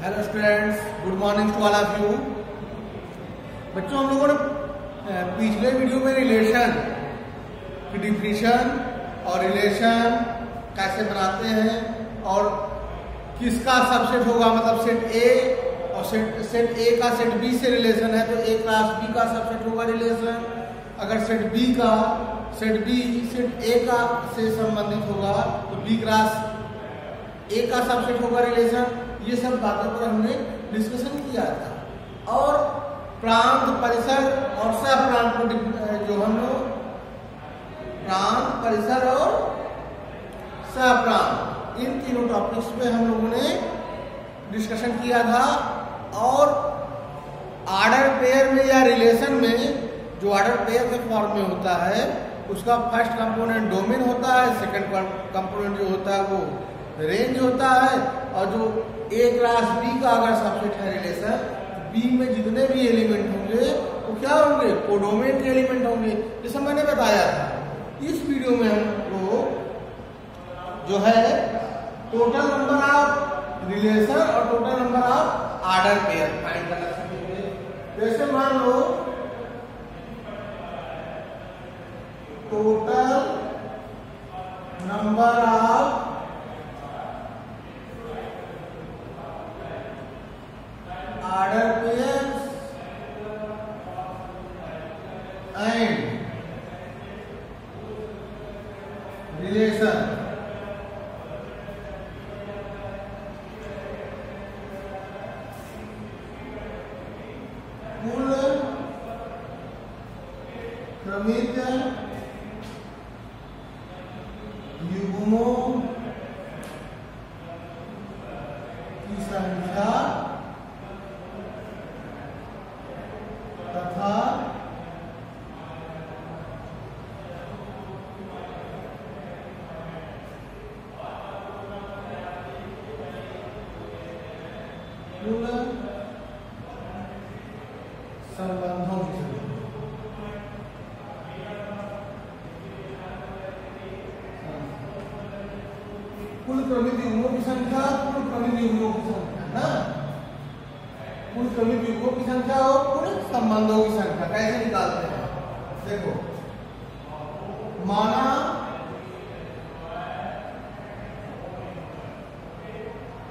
Hello students, good morning to all of you. बच्चों, हम लोगों ने पिछले वीडियो में रिलेशन की डिफिनीशन और रिलेशन कैसे बनाते हैं और किसका सबसेट होगा, मतलब सेट ए और सेट ए का सेट बी से रिलेशन है तो ए क्लास बी का सबसेट होगा रिलेशन। अगर सेट बी सेट ए का से संबंधित होगा तो बी क्लास ए का सबसेट होगा रिलेशन। ये सब बातों पर हमने डिस्कशन किया था। और प्रांत, परिसर और सह प्रांत को जो हम लोग प्रांत, परिसर और सह प्रांत, इन तीनों टॉपिक्स पे हम लोगों ने डिस्कशन किया था। और आर्डर पेयर में या रिलेशन में, जो आर्डर पेयर के फॉर्म में होता है उसका फर्स्ट कंपोनेंट डोमेन होता है, सेकंड कंपोनेंट जो होता है वो रेंज होता है, और जो ए क्लास बी का अगर सबसेट है रिलेशन, बी में जितने भी एलिमेंट होंगे वो क्या होंगे, कोडोमेन के एलिमेंट होंगे, जैसा मैंने बताया था। इस वीडियो में हम लोग जो है टोटल नंबर ऑफ रिलेशन और total number of order pair find करना सीखेंगे। जैसे मान लो total number of order pairs and relation कुल क्रमित युग्मों की संख्या तथा कुल संबंधों की कुल क्रमित युग्मों की संख्या, कुल क्रमित युग्मों की संख्या ना, कुल क्रमित युग्मों की संख्या और कुल संबंधों की संख्या कैसे निकालते हैं। देखो, माना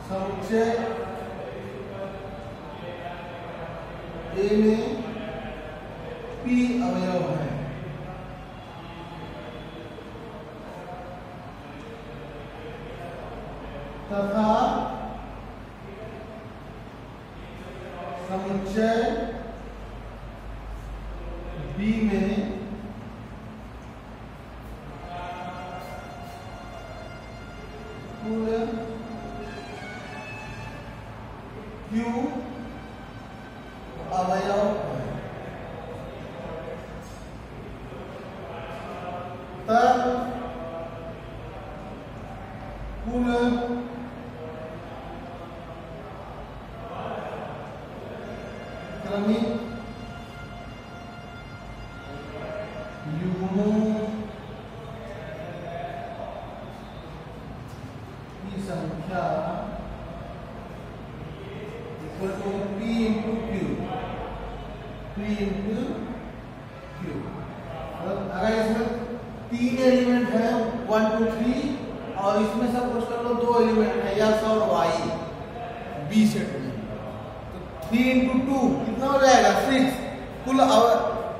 समुच्चय ए में पी अवयव है तथा समुच्चय बी में कुल क्यू अवयव है, तब कुल क्रमिक युग्मों की संख्या equal to P into Q, P into Q. अगर इसमें 3 एलिमेंट है 1 2 3 और इसमें सब कुछ कर लो 2 एलिमेंट है एक्स और वाई बी सेट में, तो 3 इंटू 2 कितना हो जाएगा 6।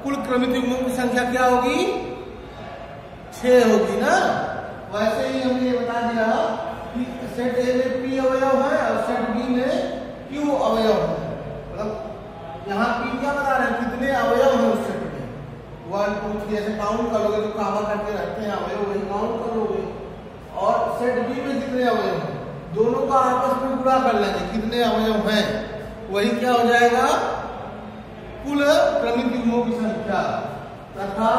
कुल क्रमित युग्मों की संख्या क्या होगी 6 होगी ना। वैसे ही हमने ये बता दिया कि सेट ए में पी अवयव है और सेट बी में क्यू अवयव है। मतलब यहाँ पी क्या बता रहे हैं, कितने अवयव है उस सेट में, 1 2 3 ऐसे काउंट करोगे तो कामा करके रखते हैं अवयव, वही काउंट करोगे। और सेट बी में कितने अवयव हैं दोनों का आपस में गुणा कर लेंगे, कितने अवयव हैं वही क्या हो जाएगा कुल क्रमित युग्मों की संख्या तथा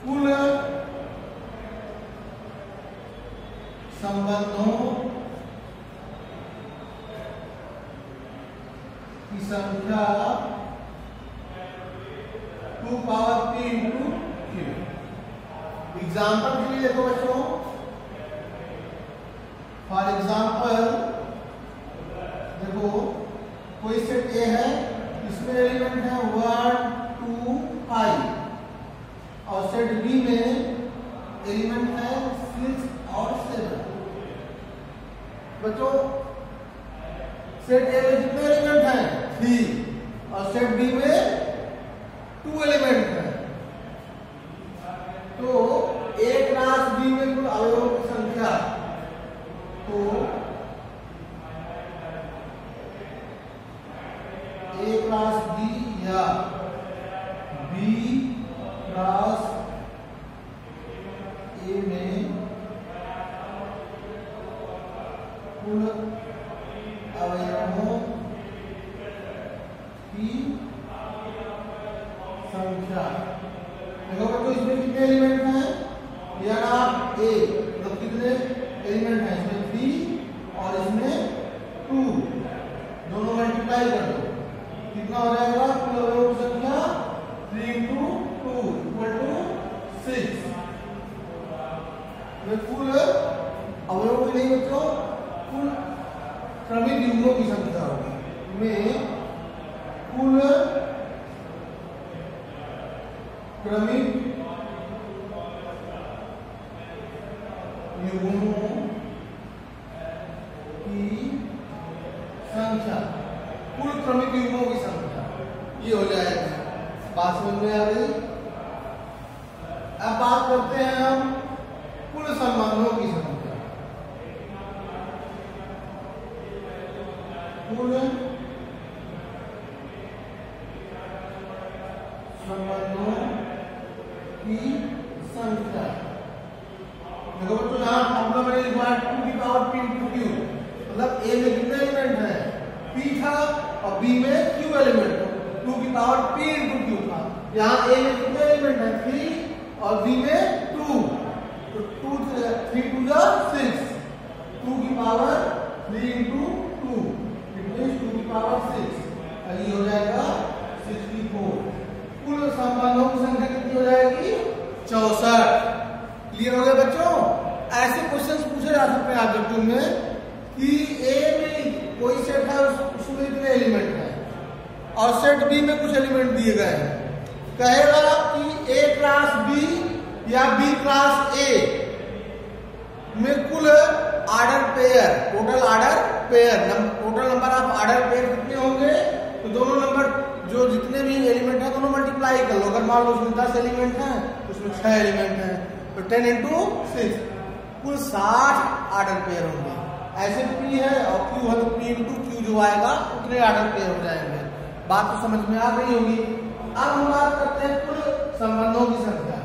कुल संबंधों की संख्या 2 power p into Q. Example के लिए देखो बच्चों, फॉर एग्जाम्पल देखो कोई सेट ए है, इसमें एलिमेंट है 1 2 5 और सेट बी में एलिमेंट है 6 और 7। बच्चों सेट ए में कितने एलिमेंट हैं 3 और सेट बी में 2 एलिमेंट हैं। तो ए क्लास बी में कुल अवयवों की संख्या, तो ए क्लास बी या बी क्लास ए में कुल अवयवों की संख्या। देखो बच्चों इसमें कितने एलिमेंट हैं, या आप ए मतलब कितने एलिमेंट हैं, इसमें 3 और इसमें 2, दोनों मल्टीप्लाई कर दो, कितना हो जाएगा कुल अवयवों की संख्या 3 into 2 equal to 6। कुल अवयवों की नहीं बच्चों, कुल क्रमिक युग्मों की संख्या होगी, में कुल क्रमिक युग्मों की संख्या, कुल क्रमिक युग्मों की संख्या ये हो जाएगा। बात समझ में आ गई। अब बात करते हैं हम कुल संबंधों की संख्या। कुल संबंधों की संख्या, देखो बच्चों यहाँ फॉर्मूला मैंने लिखा है 2 की पावर p into q, मतलब a में कितने एलिमेंट हैं p था और b में q एलिमेंट, 2 की पावर p into q था। यहाँ a में कितने एलिमेंट हैं 3 और b में 2, तो 3 2 जा 6, 2 की पावर 3 into 2 इट मींस 2 की पावर 6, ये हो जाएगा 64। कुल संबंधों की संख्या कितनी हो जाएगी 64। क्लियर हो गया बच्चों। ऐसे क्वेश्चंस पूछे जा सकते हैं ऑब्जेक्टिव में कि ए में कोई सेट है उसमें इतने एलिमेंट हैं और सेट बी में कुछ एलिमेंट दिए गए हैं, कहेगा कि ए क्लास बी या बी क्लास ए में कुल order pair, total order pair, total number of order pair कितने होंगे, तो दोनों नंबर जो जितने भी एलिमेंट हैं दोनों मल्टीप्लाई कर लो। अगर मान लो उसमें 10 एलिमेंट हैं उसमें 6 एलिमेंट हैं तो 10 into 6 कुल 60 ऑर्डर पेयर होंगे। ऐसे पी है और क्यू है तो पी into क्यू जो आएगा उतने ऑर्डर पेयर हो जाएंगे। बात तो समझ में आ गई होगी। अब हम बात करते हैं कुल संबंधों की संख्या।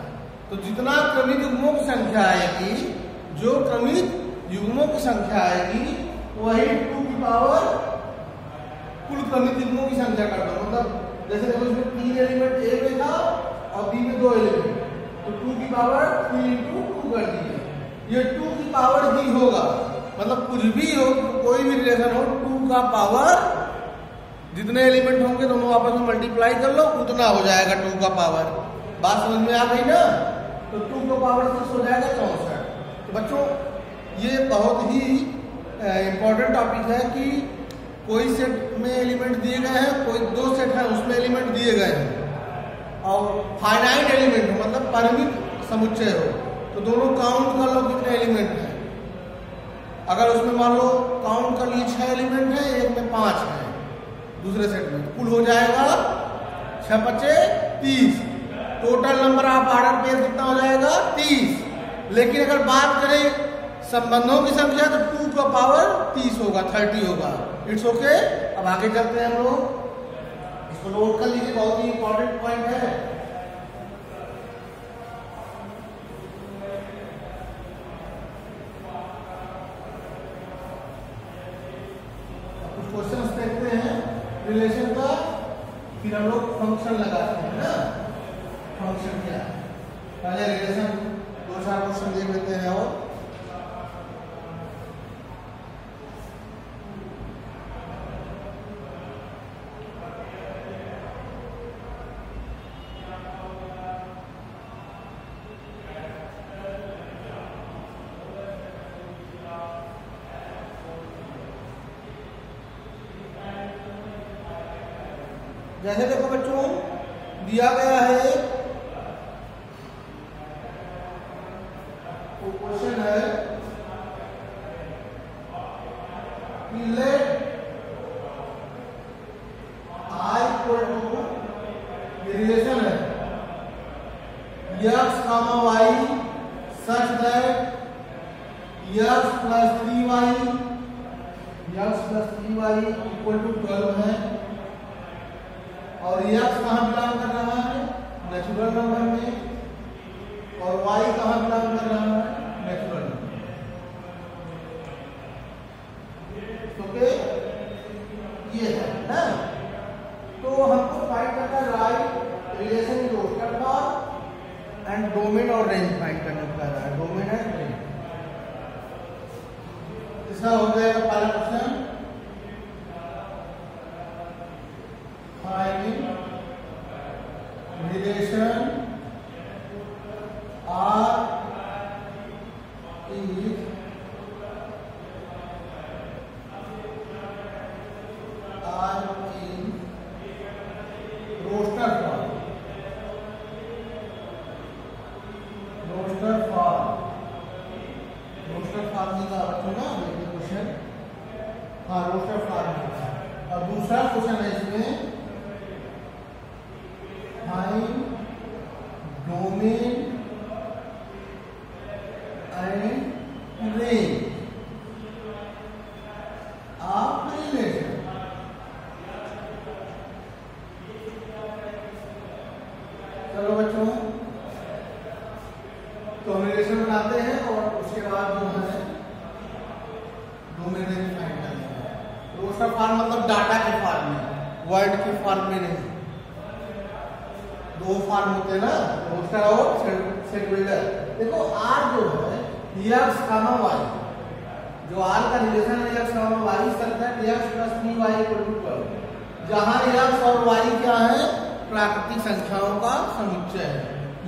तो जितना क्रमिक युग्मों की संख्या आएगी, जो क्रमिक युग्मों की संख्या आएगी वही 2 की पावर कुल क्रमिक युग्मों की संख्या कर दो। मतलब जैसे देखो इसमें 3 एलिमेंट ए में था और बी में 2 एलिमेंट, तो 2 की पावर 3 into 2 कर दीजिए। ये 2 की पावर दी होगा, मतलब कुछ भी हो, कोई भी रिलेशन हो, 2 का पावर जितने एलिमेंट होंगे दोनों आपस में मल्टीप्लाई कर लो उतना हो जाएगा 2 का पावर। बात समझ में आ गई ना। तो 2 का पावर 6 हो जाएगा 64। तो बच्चों ये बहुत ही इंपॉर्टेंट टॉपिक है कि कोई सेट में एलिमेंट दिए गए हैं, कोई 2 सेट है उसमें एलिमेंट दिए गए हैं और फाइनाइट एलिमेंट हो मतलब परिमित समुच्चय हो, तो दोनों काउंट कर लो कितने एलिमेंट हैं। अगर उसमें मान लो काउंट कर लिए 6 एलिमेंट हैं, एक में 5 हैं दूसरे सेट में, कुल हो जाएगा 6 5 30। Total number of order pair कितना हो जाएगा 30। लेकिन अगर बात करें संबंधों की संख्या तो 2 का पावर 30 होगा, 30 होगा। It's okay. अब आगे चलते हैं हम लोग, इसको नोट कर लीजिए, बहुत ही इंपॉर्टेंट पॉइंट है। कुछ क्वेश्चंस देखते हैं रिलेशन का, फिर हम लोग फंक्शन लगाते हैं ना। फंक्शन क्या है, पहले रिलेशन 2-4 क्वेश्चन देख लेते हैं। और जैसे देखो बच्चों, दिया गया है क्वेश्चन है कि लेट I इक्वल टू, ये रिलेशन है x comma y such that x plus 3y equal to 12 है, और x कहाँ बिलोंग कर रहा है? नेचुरल नंबर में, और y कहाँ बिलोंग कर रहा है? Natural number. ओके, ये है ना। तो हमको फाइंड करना है write relation in roster form and domain और रेंज फाइंड करने का है, डोमेन एंड रेंज। इसका हो जाएगा पहला question, find relation R is roster form, roster form का अर्थ ना ये क्वेश्चन, हाँ रोस्टर फॉर्म। और दूसरा क्वेश्चन है इसमें find domain and range of relation. चलो बच्चों, तो हम रिलेशन बनाते हैं और उसके बाद जो है डोमेन रेंज फाइंड करते हैं। रोस्टर फॉर्म मतलब डाटा के फॉर्म में, वर्ड के फॉर्म में नहीं। दो फॉर्म होते हैं ना, रोस्टर और सेट बिल्डर। देखो आर जो है x comma y, जो आर का रिलेशन है x comma y तक है, x plus 3y equal to 12, जहां x और y क्या है? प्राकृतिक संख्याओं का समुच्चय है।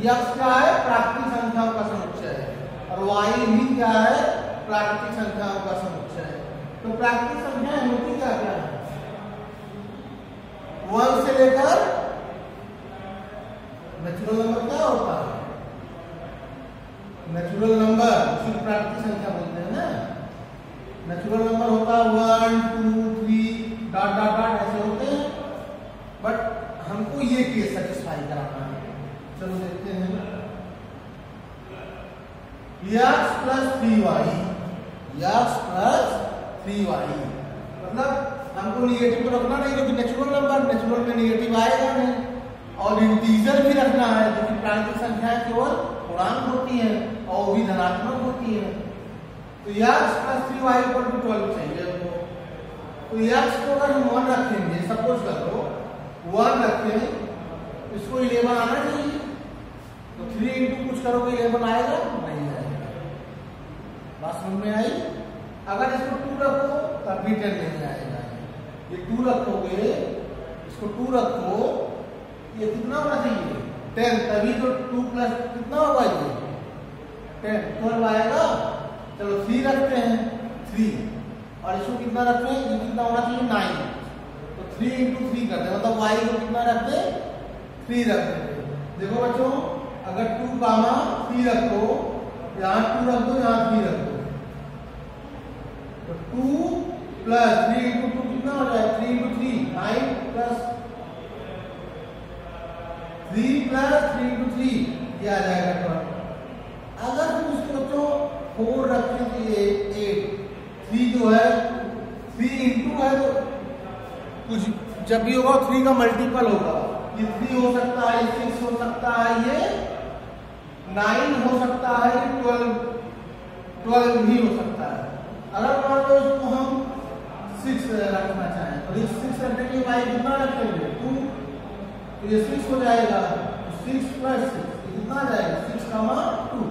x क्या है? प्राकृतिक संख्याओं का समुच्चय है, और y भी क्या है? प्राकृतिक संख्याओं का समुच्चय है। तो प्राकृतिक संख्याएं होती क्या क्या है? 1 से लेकर नेचुरल नंबर क्या होता है? नेचुरल नंबर उसी प्राकृतिक संख्या बोलते हैं ना। नेचुरल नंबर होता है 1 2 3 डॉट डॉट डॉट ऐसे होते हैं, बट हमको ये केस सेटिस्फाई कराना है। चलो देखते हैं, x plus 3y मतलब हमको निगेटिव तो रखना नहीं, क्योंकि नेचुरल नंबर, नेचुरल में निगेटिव आएगा नहीं, और इंटीजर भी रखना है, क्योंकि प्राकृतिक संख्याएं केवल पूर्णांक होती है और वो भी धनात्मक होती है। तो x plus 3y equal to 12 चाहिए हमको। तो x को अगर हम 1 रखेंगे, सपोज कर लो 1 रखें, इसको 11 आना चाहिए, तो 3 इंटू कुछ करोगे 11 आएगा? नहीं आएगा। बात समझ में आई? अगर इसको 2 रखो तब भी 10 नहीं आएगा। ये 2 रखोगे, इसको 2 रखो, ये कितना होना चाहिए? 10, तभी तो 2 प्लस कितना होगा? ये 10 12 आएगा। चलो 3 रखते हैं, 3, और इसको कितना रखते हैं? ये कितना होना चाहिए? 9। तो 3 इंटू 3 करते हैं, मतलब y को कितना रखते हैं? 3 रखते हैं। देखो बच्चों, अगर 2 कामा 3 रखो, यहाँ 2 रख दो, यहाँ 3 रख दो, तो 2 प्लस 3 इंटू 2 कितना हो जाएगा? 3 इंटू 3 9 प्लस 3 प्लस 3 इंटू 3 ये आ जाएगा 12। अगर तुम इसको बच्चों 4 रखें तो ये 8, 3 जो है 3 इंटू है, तो कुछ जब भी होगा 3 का मल्टीपल होगा। ये 3 हो सकता है, 6 हो सकता है, ये 9 हो सकता है, 12 भी हो सकता है। अगर मान लो इसको हम 6 रखना चाहें, तो इस 6 रखने के बाद कितना रखेंगे? 2, तो ये 6 हो जाएगा। 6 प्लस 6 कितना आ जाएगा? 6 कामा 2।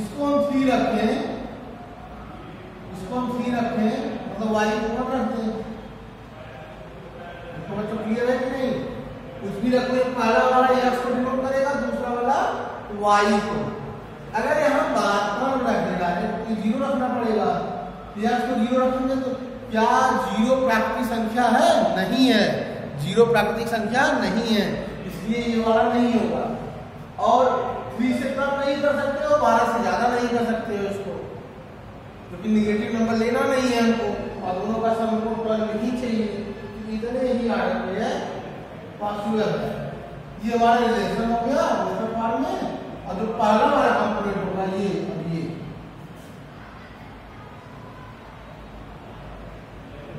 इसको हम 3 रखें, इसको हम 3 रखें, मतलब y को कम रखते हैं। तो बच्चों क्लियर है कि नहीं? कुछ भी रखो, एक पहला वाला x को डिनोट करेगा, दूसरा वाला y को। अगर यहाँ बात रख देगा तो 0 रखना पड़ेगा। x को 0 रखेंगे तो क्या 0 प्राकृतिक संख्या है? नहीं है। जीरो प्राकृतिक संख्या नहीं है, इसलिए ये वाला नहीं होगा। और 3 से कम नहीं कर सकते हो, 12 से ज्यादा नहीं कर सकते हो इसको, क्योंकि निगेटिव नंबर लेना नहीं है हमको, और दोनों का सम हमको 12 ही चाहिए, इतने ही आर्डर है पॉसिबल है। ये हमारा रिलेशन हो गया दूसरे पार्ट में, और जो पहला हमारा कंपोनेंट होगा ये, अब ये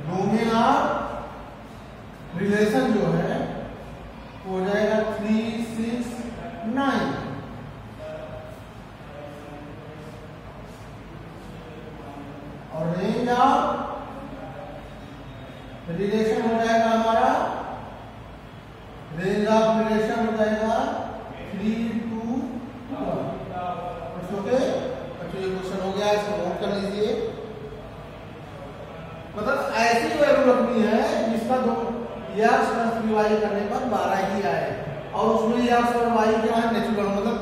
डोमेन ऑफ रिलेशन जो है हो जाएगा 3, 6, 9। और रेंज ऑफ रिलेशन हो जाएगा हमारा, रेंज ऑफ रिलेशन हो जाएगा 3 to 1। ओके, तो ये क्वेश्चन हो गया, इसको नोट कर लीजिए। मतलब ऐसी वैल्यू रखनी है जिसका x प्लस y करने पर 12 ही आए, और उसमें x और y के यहाँ नेचुरल मतलब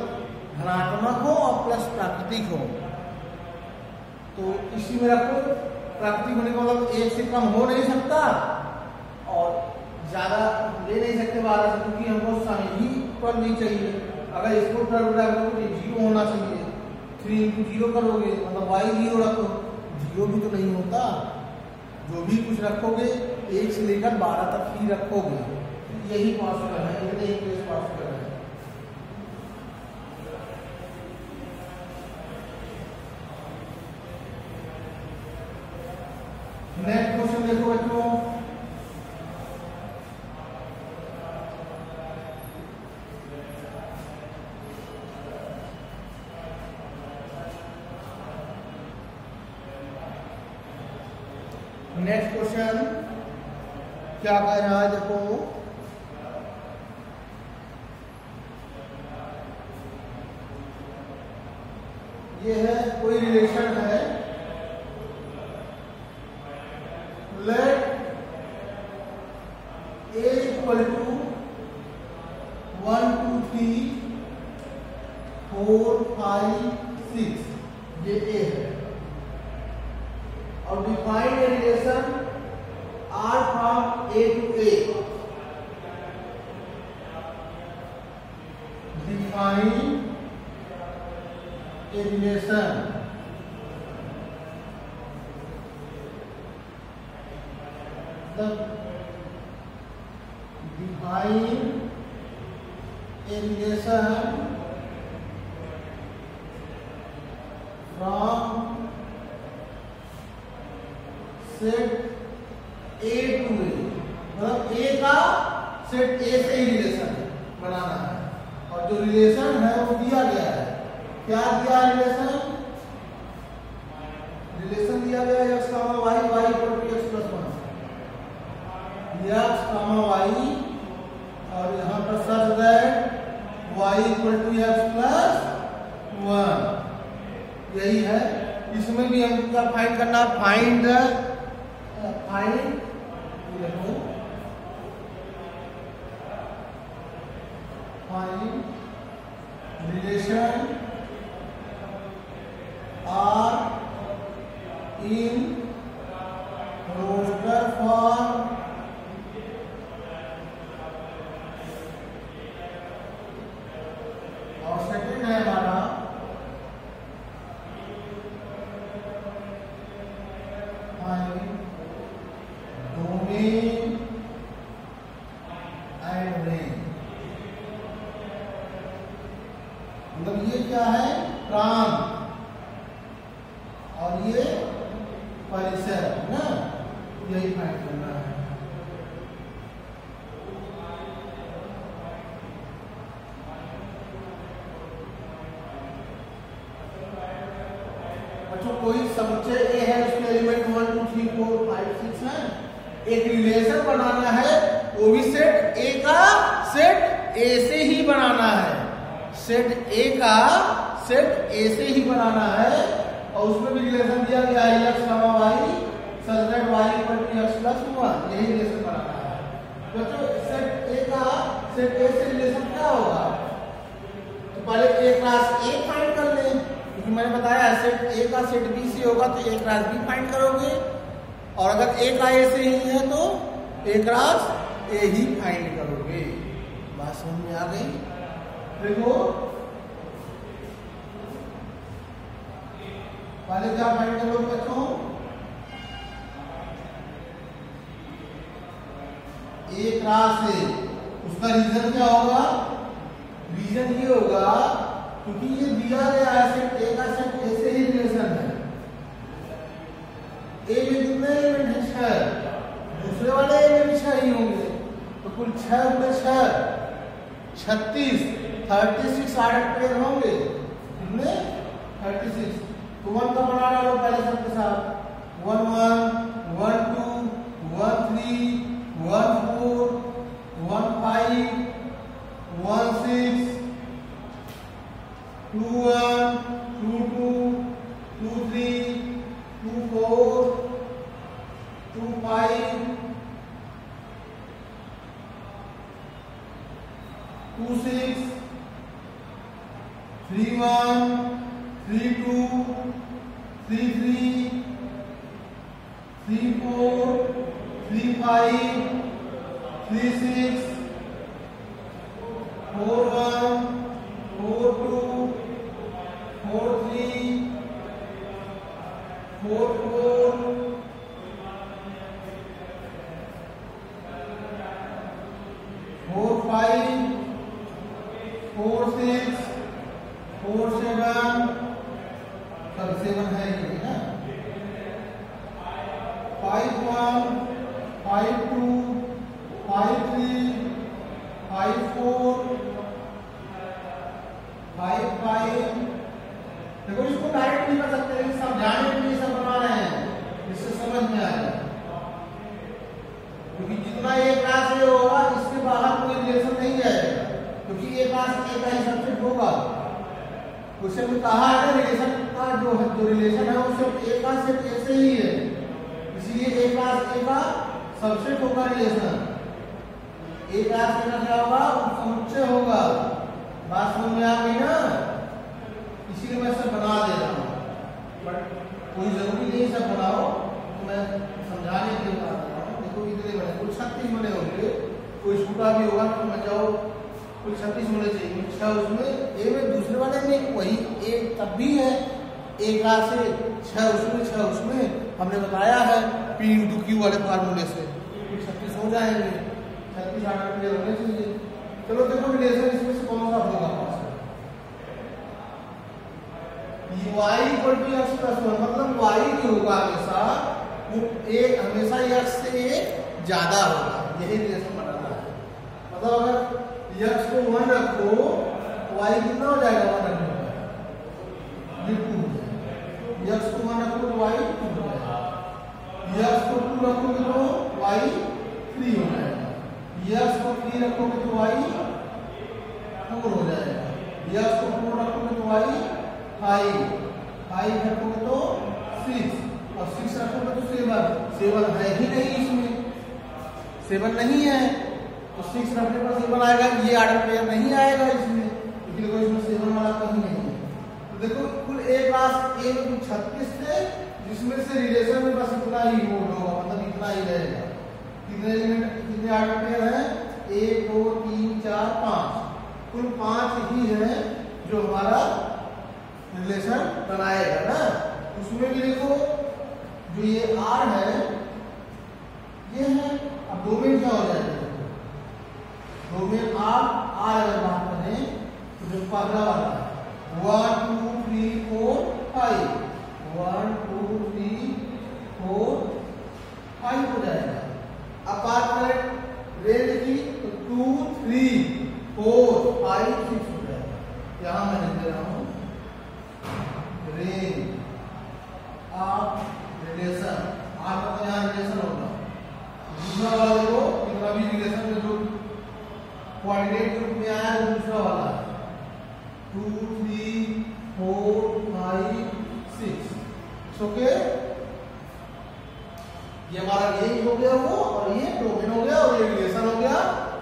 धनात्मक हो और प्लस प्राकृतिक हो। तो इसी में रखो, प्राकृतिक होने का मतलब 1 से कम हो नहीं सकता और ज्यादा ले नहीं सकते 12 से, क्योंकि हमको सम ही पर नहीं चाहिए। अगर इसको तो 0 होना चाहिए, 3 into 0 करोगे मतलब y 0 रखो, 0 भी तो नहीं होता। जो भी कुछ रखोगे 1 से लेकर 12 तक ही रखोगे, यही पॉसिबल है, इतने ही केस पॉसिबल है। नेक्स्ट क्वेश्चन देखो बच्चों, नेक्स्ट क्वेश्चन क्या कह रहा है देखो, ये है कोई रिलेशन है, लेट a इक्वल टू 1, 2, 3, 4, 5, 6, ये a है। और define a relation R from A to A, define a relation define a relation from set A to A, मतलब A का सेट A से ही रिलेशन बनाना है, और जो रिलेशन है वो दिया गया है। क्या दिया रिलेशन? रिलेशन दिया गया है x, y, y equal to x plus 1, x, y, और यहाँ पर सर्च that y equal to x plus 1, यही है। इसमें भी हम क्या फाइंड करना, find relation R in roster form और सेकंड है हमारा डोमेन एंड रेंज। मतलब ये क्या है, प्रांत, और ये परिसर है ना, यही फाइंड करना है। बच्चों कोई समुच्चय ए है, उसके एलिमेंट 1, 2, 3, 4, 5, 6 है। एक रिलेशन बनाना है, वो भी सेट ए का सेट ए से ही बनाना है, सेट ए का सेट ए से ही बनाना है, और उसमें भी रिलेशन दिया गया है x, y, such that y equal to x plus 1, यही रिलेशन बनाना है। बच्चों सेट ए का सेट ए से रिलेशन क्या होगा, तो पहले ए क्लास ए फाइंड कर लें, क्योंकि मैंने बताया सेट ए का सेट बी से होगा तो ए क्लास बी फाइंड करोगे, और अगर ए का ए से ही है तो ए क्लास ए ही फाइंड करोगे। बात समझ में आ गई? देखो पहले क्या फाइंड करोगे बच्चों, ए क्रॉस ए, उसका रीजन क्या होगा? रीजन ये होगा क्योंकि ये दिया गया है सेट ए का सेट ए से ही रिलेशन है। ए में कितने एलिमेंट है? 6। दूसरे वाले ए में भी 6 ही होंगे, तो कुल 6 गुणे 6 36, 36 आर्डर पेयर होंगे। कितने? 36। तो 1 का बना डालो पहले सबके साथ। 1 1 1 2 1 3 1 4 1 5 1 6 2 1 2 2 2 3 2 4 2 5 2 6 3 1 3 2 3 3 3 4 3 5 3 6 4 1 4 2 4 3 4 4 4 5 4 6 4 7 सब 7 है ये ना। 5 1 5 2 5 3 5 4 5 5। देखो इसको डायरेक्ट नहीं कर सकते, लेकिन समझाने के लिए सब बना रहे हैं, इससे समझ में आएगा। क्योंकि जितना ये क्लास ए होगा इसके बाहर कोई रिलेशन नहीं जाएगा, क्योंकि ये क्लास ए का ही सबसेट होगा। उससे भी कहा है रिलेशन का जो रिलेशन है वो सिर्फ ए का सेट ए से ही है, इसलिए ए क्लास ए का सबसेट होगा रिलेशन। ए क्लास ए का क्या होगा? समुच्चय होगा। बात समझ में आ गई ना? इसीलिए मैं सब बना दे रहा हूँ, बट कोई जरूरी नहीं सब बनाओ, तो मैं समझाने के लिए बता रहा हूँ। देखो इतने बने, कुल 36 बने होंगे, कोई छोटा भी होगा तो मैं जाओ कुल 36 होने चाहिए। 6 उसमें ए में, दूसरे वाले में वही ए तब भी है, ए क्लास से 6 उसमें 6 उसमें। हमने बताया है P × Q वाले फार्मूले से कुल 36 हो जाएंगे। 36 आर्डर क्लियर होने चाहिए। चलो देखो रिलेशन इसमें से कौन सा होगा? y = x + 1, मतलब y जो होगा हमेशा वो a हमेशा x से ज्यादा होगा, यही रिलेशन बनाना है। मतलब अगर x को 1 रखो तो y कितना हो जाएगा? 1 रखने पर ये 2 हो जाएगा। x को 1 रखो तो y 2 हो जाएगा। x को 2 रखोगे तो y 3 हो जाएगा। x को 3 रखोगे तो y 4 हो जाएगा। x को 4 रखोगे तो y 5 रखोगे तो 6 और 6 रखोगे तो 7 है ही नहीं, इसमें 7 नहीं है तो 6 रखने पर 7 आएगा। ये आर्डर पेयर नहीं आएगा इसमें, क्योंकि देखो इसमें 7 वाला कहीं नहीं है। तो देखो कुल ए क्लास ए में 36 थे, जिसमें से रिलेशन में बस इतना ही मोड होगा, मतलब इतना ही रहेगा। कितने एलिमेंट, कितने आर्डर पेयर हैं? 1 2 3 4 5, कुल 5 ही है जो हमारा रिलेशन बनाएगा ना। उसमें भी देखो जो ये R है ये है। अब डोमेन क्या हो जाएगा? डोमेन R अगर बात करें तो जो पहला वाला 1 2 3 4 5 1 2 3 4 5 हो जाएगा। अब बात करें रेंज की तो 2 3 4 5 6 हो जाएगा। यहां मैं लिख दे रहा हूं रेंज ऑफ रिलेशन। आपका तो यहाँ रिलेशन होगा। दूसरा वाला देखो कितना भी रिलेशन में जो कोऑर्डिनेट ग्रुप में आया है दूसरा वाला 2 3 4 5 6। ओके, ये हमारा रेंज हो गया वो, और ये डोमेन हो गया, और ये रिलेशन हो गया।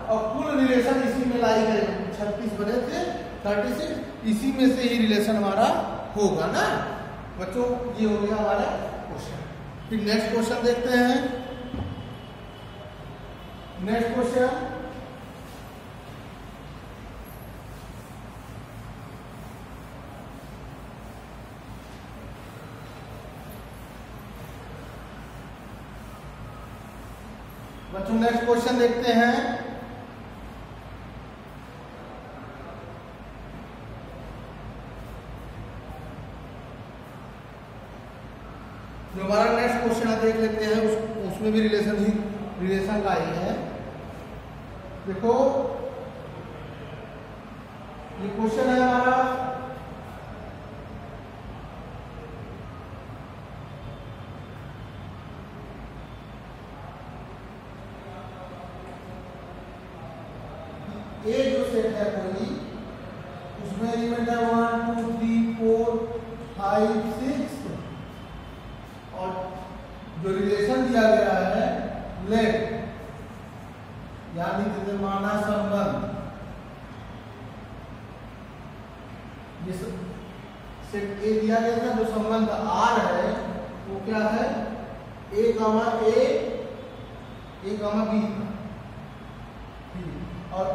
और कुल रिलेशन इसी में लाई गए। 36 बने थे, 36 इसी में से ही रिलेशन हमारा होगा ना बच्चों। ये हो गया हमारा क्वेश्चन। फिर नेक्स्ट क्वेश्चन देखते हैं। नेक्स्ट क्वेश्चन, बच्चों नेक्स्ट क्वेश्चन देखते हैं। जो हमारा नेक्स्ट क्वेश्चन है देख लेते हैं, उसमें भी रिलेशन का ही है। देखो ये क्वेश्चन है हमारा, ए जो सेट है कोई, उसमें एलिमेंट है 1 2 3 4 5 6, और जो रिलेशन दिया गया है लेट, यानी द्विमाना संबंध, ये सेट ए दिया गया था, जो संबंध आर है वो क्या है, ए कामा बी, और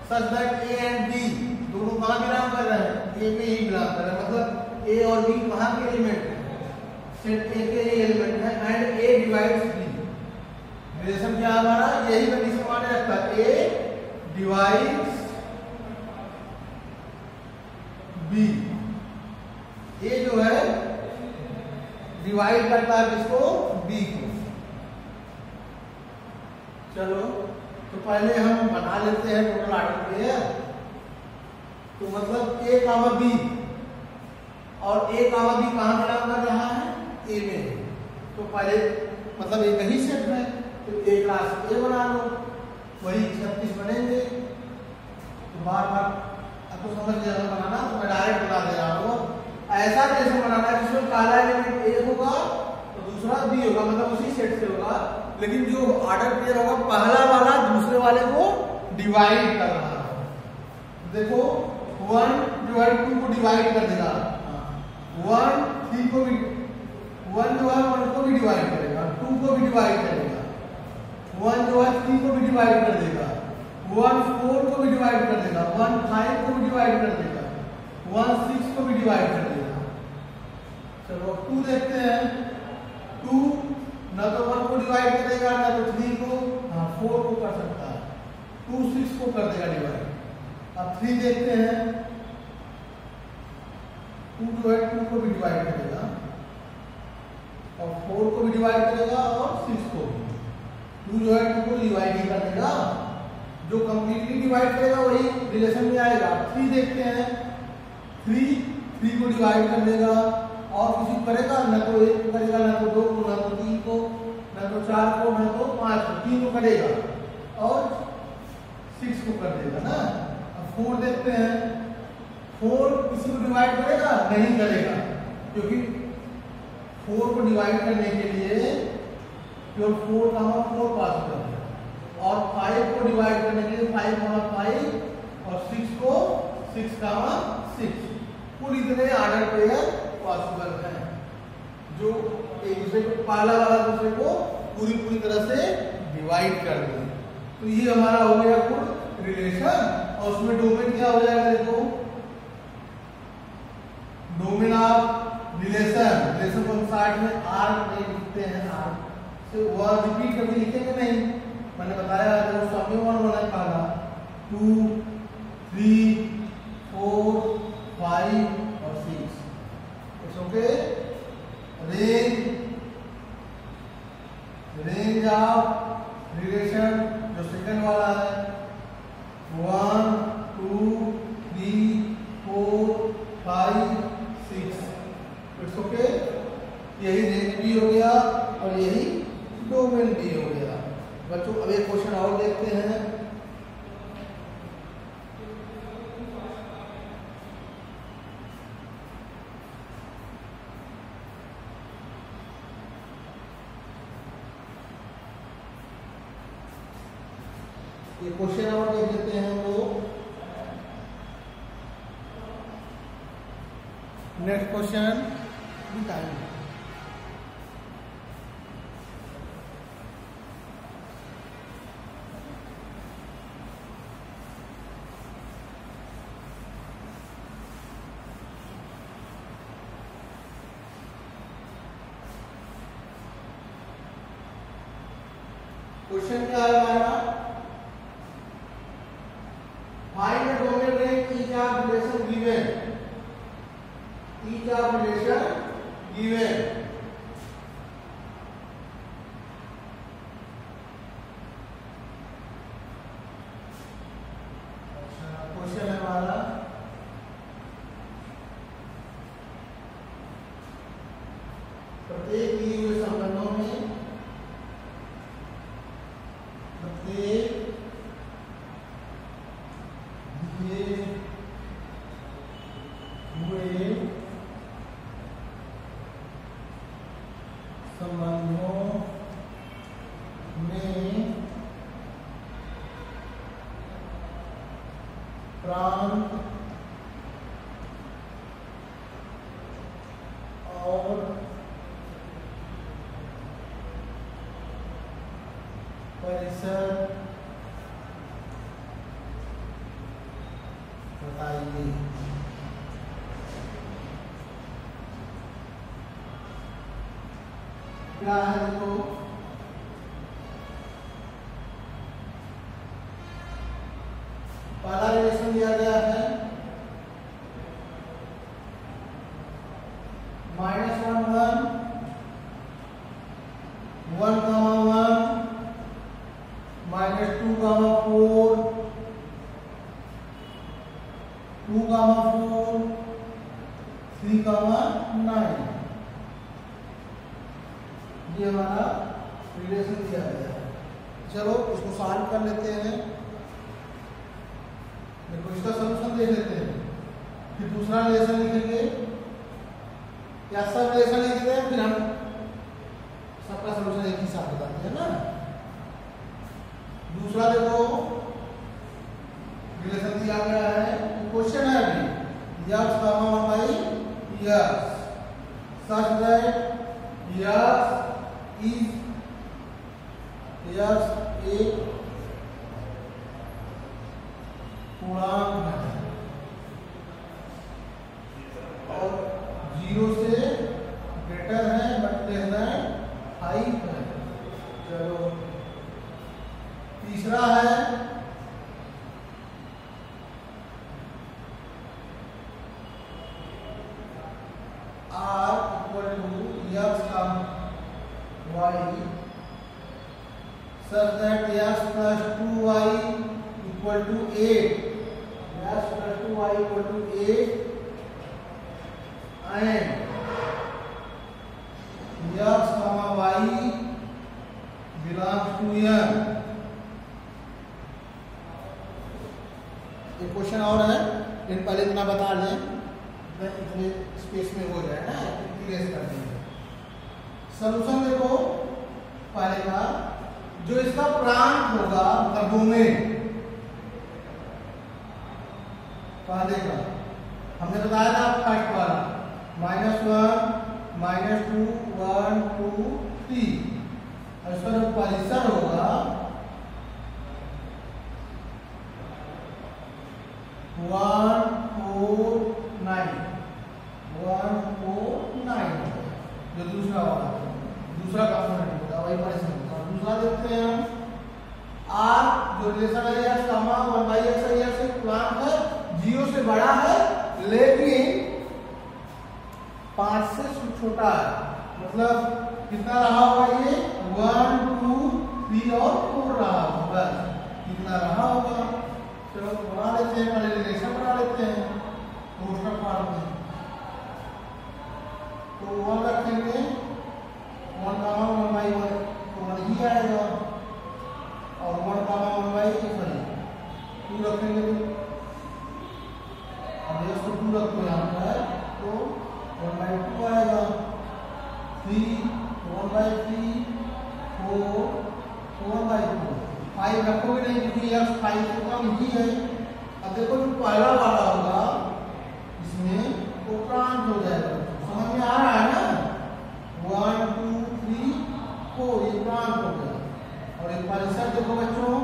such that A and B दोनों कहाँ बिलोंग कर रहे हैं, ए में ही बिलोंग कर रहे हैं, मतलब ए और बी कहाँ के एलिमेंट है, सेट ए के एलिमेंट है, and A divides B. Relation क्या हमारा, यही कंडीशन माने रखता है, ए डिवाइड्स बी। ए जो है डिवाइड करता है किसको, बी को। चलो तो पहले हम बना लेते हैं टोटल ऑर्डर पेयर। तो मतलब ए कामा बी, और ए कामा बी कहाँ बिलोंग कर रहा है, ए में, तो पहले मतलब एक ही सेट है, तो ए क्लास ए बना लो, वही 36 बनेंगे। तो बार बार आपको समझ लिया बनाना, तो मैं डायरेक्ट बना दे रहा हूँ। ऐसा कैसे बनाना है जिसमें पहला एलिमेंट ए होगा तो दूसरा बी होगा, मतलब उसी सेट से होगा, लेकिन जो ऑर्डर पेयर होगा पहला वाला दूसरे वाले को डिवाइड कर रहा है। देखो 1 जो है 2 को डिवाइड कर देगा, 1 3 को भी, 1 जो है 1 को भी डिवाइड करेगा, 2 को भी डिवाइड करेगा, 1 जो है 3 को भी डिवाइड कर देगा, 1 4 को भी डिवाइड कर देगा, 1 5 को भी डिवाइड कर देगा, 1 6 को भी डिवाइड कर देगा। चलो 2 देखते हैं, 2 न तो 1 को डिवाइड करेगा, न तो 3 को, हाँ 4 को कर सकता है, 2 6 को कर देगा डिवाइड। अब 3 देखते हैं, 2 जो है 2 को भी डिवाइड करेगा, और 4 को भी डिवाइड करेगा, और 6 को भी। 2 जो है 2 को डिवाइड ही कर देगा, जो कंप्लीटली डिवाइड करेगा वही रिलेशन में आएगा। 3 देखते हैं, 3 को डिवाइड कर देगा, और किसी को करेगा, न तो 1 को करेगा, न तो 2 को, न तो 3 को, न तो 4 को, न तो 5 को, 3 को करेगा, और 6 को कर देगा ना। अब 4 देखते हैं, 4 किसी को डिवाइड करेगा, नहीं करेगा, क्योंकि 4 को डिवाइड करने के लिए केवल 4 पास कर देगा, और 5 को डिवाइड करने के लिए 5 और 6 को 6 पूरी तरह ऑर्डर पेयर पॉसिबल है, जो एक दूसरे को पहला वाला दूसरे को पूरी तरह से डिवाइड कर दे। तो ये हमारा हो गया कुल रिलेशन, और उसमें डोमेन क्या हो जाएगा, देखो डोमेन ऑफ रिलेशन को साइड में आर लिखते हैं, आर से वह रिपीट कभी लिखेंगे नहीं, मैंने बताया जब सामने 1 1 पहला 2 3 4 5 और 6, it's okay. Range of relation जो सेकंड वाला है 1 2 3 4 5 6, इट्स ओके। यही रेंज भी हो गया और यही डोमेन भी हो गया। बच्चों अब एक क्वेश्चन और देखते हैं। ये क्वेश्चन और देख लेते हैं हम लोग। नेक्स्ट क्वेश्चन क्वेश्चन क्या है हमारा, find the domain ring each of relation given, each of relation given. Question है हमारा प्रत्येक दिए हुए संबंधों में, प्रत्येक दिए हुए संबंधों में प्रांत और परिसर बताइए। क्या है देखो, पहला रिलेशन दिया गया है -1 1 1 -2 4 2 4 3 9, ये हमारा रिलेशन दिया गया है। चलो इसको सॉल्व कर लेते हैं। देखो इसका सॉल्यूशन देख लेते हैं, फिर दूसरा रिलेशन लिखेंगे या सब रिलेशन लिखते हैं, फिर हम सबका सॉल्यूशन एक ही साथ बताते हैं ना। दूसरा देखो रिलेशन दिया गया है, क्वेश्चन है अभी x, 1/x such that x is एक पूर्णांक है और 0 से ग्रेटर है बट लेस देन 5 है। चलो तीसरा है r equal to x, y such that x plus 2y equal to 8, x plus 2y equal to 8 and x, y belongs to m। एक क्वेश्चन और है, लेकिन पहले इतना बता लें, इतने स्पेस में हो जाए ना, इरेज कर देंगे। सॉल्यूशन देखो पहले का, जो इसका प्रांत होगा मतलब डोमेन, पहले का हमने बताया था फर्स्ट वाला -1 -2 1 2 3, और इसका जो परिसर होगा 1 4 9, 1 4 9 जो दूसरा वाला दूसरा कंपोनेंट होगा वही परिसर होगा। दूसरा देखते हैं हम r जो रिलेशन है x, 1/x है, x एक प्लांट है, 0 से बड़ा है लेकिन 5 से छोटा है, मतलब कितना रहा होगा ये 1 2 3 और 4 रहा होगा, बस कितना रहा होगा। चलो बना लेते हैं, पहले रिलेशन बना लेते हैं पोस्टर फॉर्म में। तो 1 रखेंगे, 1 1/1 तो 1 ही आएगा, और 1 1/2 रखेंगे अब इसको 2 रखो यहाँ पर, तो 1/2 आएगा, 3 1/3 4 1/2 5 रखोगे नहीं क्योंकि x 5 से कम ही है। अब देखो जो पहला वाला होगा इसमें वो प्रांत हो जाएगा, समझ में आ रहा है ना, 1 2 3 4 ये प्रांत हो गया। और एक परिसर देखो बच्चों,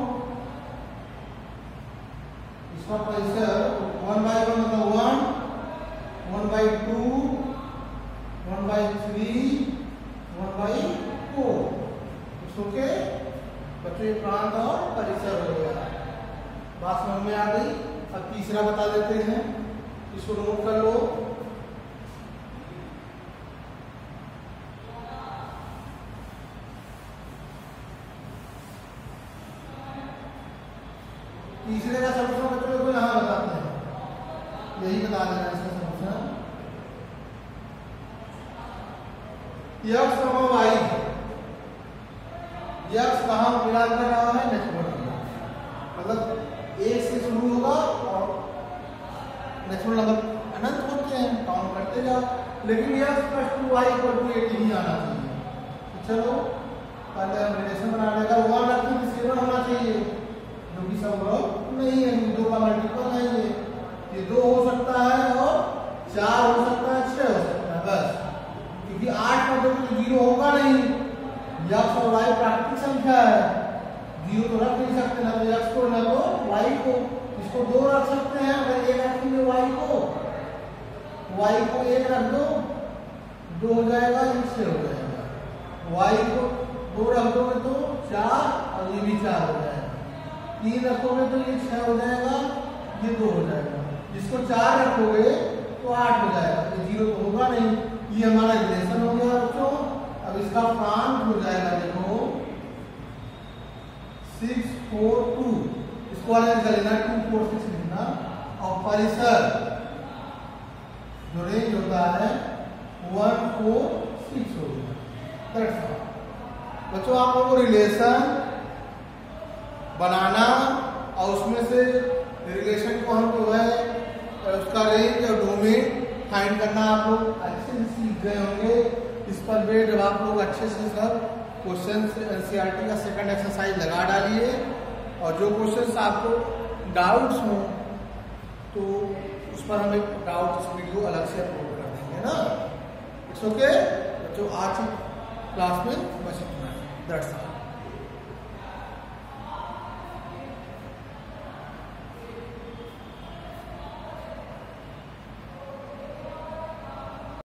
इसका परिसर 1/1 मतलब 1 1/2 1/3 1/4। ओके बच्चों, ये ये प्रांत और परिसर हो गया। बात समझ में आ गई। अब तीसरा बता देते हैं, इसको नोट कर लो। तीसरे का सॉल्यूशन बच्चों को यहाँ बताते हैं, यही बता देना इसका सॉल्यूशन। यक्स वाई, यक्स कहाँ मिलान कर रहा है, नेचुरल नंबर, मतलब एक से शुरू होगा और नेचुरल नंबर अनंत होते हैं, काउंट करते जाओ, लेकिन x plus 2y equal to 8 ही आना चाहिए। तो चलो पहले हम रिलेशन बनाने का 1 रखते हैं, 7 होना चाहिए, जो कि संभव नहीं है, 2 का मल्टीपल नहीं है। ये 2 हो सकता है और 4 हो सकता है, 6 हो सकता है बस, क्योंकि 8 का तो 0 होगा नहीं। यक्स और वाई प्राकृतिक संख्या है, 0 तो रख नहीं सकते, ना तो यक्स को ना तो वाई को। इसको 2 रख सकते हैं, अगर 1 रखेंगे वाई को 1 रख दो, 2 हो जाएगा, ये 6 हो जाएगा। वाई को 2 रख दोगे तो 4 और ये भी 4 हो जाएगा। 3 रखोगे तो ये 6 हो जाएगा, ये 2 हो जाएगा। जिसको 4 रखोगे तो 8 हो जाएगा, ये 0 तो होगा नहीं। ये हमारा रिलेशन हो गया बच्चों। अब इसका प्रांत हो जाएगा, देखो 6 4 2, इसको अलग कर लेना, 2 4 6 लिखना। और परिसर जो रेंज होता है 1 4 6 हो गया। बच्चों आप लोगों को रिलेशन बनाना और उसमें से रिलेशन को हम जो है उसका रेंज और डोमेन फाइंड करना आप लोग अच्छे से सीख गए होंगे। इस पर बेट जब आप लोग अच्छे से सब क्वेश्चन एनसीईआरटी का सेकंड एक्सरसाइज लगा डालिए, और जो क्वेश्चंस आपको डाउट्स हो तो उस पर हम एक डाउट्स वीडियो अलग से अपलोड कर देंगे ना। इट्स ओके बच्चों, आज क्लास में बस इतना है। That's all.